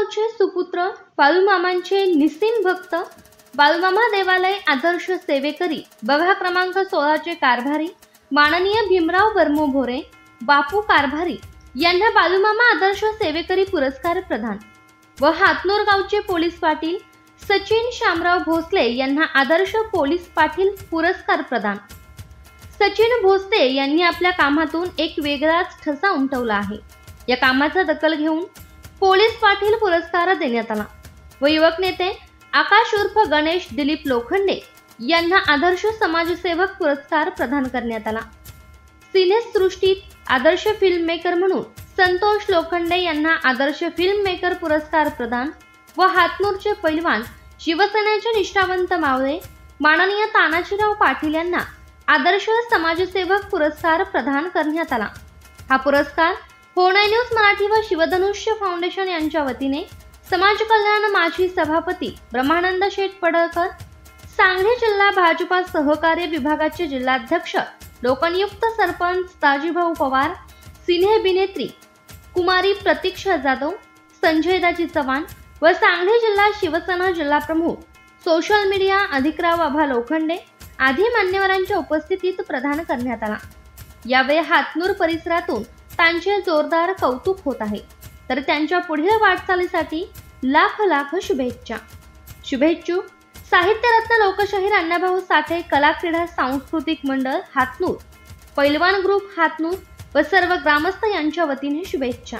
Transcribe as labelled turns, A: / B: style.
A: गावचे सुपुत्र बाळूमामांचे निस्सीम भक्त, बाळूमामा देवालय आदर्श सेवेकरी बघा क्रमांक 16 चे कारभारी माननीय भीमराव बर्मोभोरे बापू कारभारी यांना बाळूमामा आदर्श सेवेकरी पुरस्कार प्रदान व हातनूर गावचे पोलीस पाटील सचिन शामराव भोसले यांना आदर्श पोलीस पाटील पुरस्कार प्रदान। सचिन भोसले यांनी आपल्या कामातून एक वेगळाच ठसा उमटवला आहे। या कामाचा दखल घेऊन पोलीस पाटील पुरस्कार देण्यात आला व युवक नेते आकाश उर्फ गणेश दिलीप लोखंडे यांना आदर्श समाजसेवक पुरस्कार प्रदान करण्यात आला। सिनेसृष्टीत आदर्श फिल्म मेकर म्हणून संतोष लोखंडे यांना आदर्श फिल्म मेकर पुरस्कार प्रदान व हातनूरचे पैलवान शिवसेनेचे निष्ठावंत मावळे माननीय तानाजीराव पाटील यांना आदर्श समाजसेवक पुरस्कार प्रदान करण्यात आला। हा पुरस्कार होणाई न्यूज मराठी व शिवधनुष्य फाउंडेशन यांच्या वतीने समाज कल्याण माजी सभापती ब्रह्मानंद शेठ पडळकर, सांगली जिल्हा भाजपा सहकार्य विभागाचे जिल्हाध्यक्ष लोकनियुक्त सरपंच ताजीभाऊ पवार, सिने अभिनेत्री कुमारी प्रतीक्षा जाधव, संजय दाजी चव्हाण व सांगली जिल्हा शिवसेना जिल्हा प्रमुख सोशल मीडिया अधिकराव आभा लोखंडे आदी मान्यवरांच्या उपस्थितीत प्रदान करण्यात आला। यावेळी हातनूर परिसरातून त्यांचे जोरदार कौतुक होत आहे, तर त्यांच्या पुढील वाटचालीसाठी लाख लाख शुभेच्छा। शुभेच्छुक साहित्यरत्न लोकशाहीर अण्णाभाऊ साठे कला क्रीडा सांस्कृतिक मंडळ हातनूर, पैलवान ग्रुप हातनूर व सर्व ग्रामस्थ यांच्या वतीने शुभेच्छा।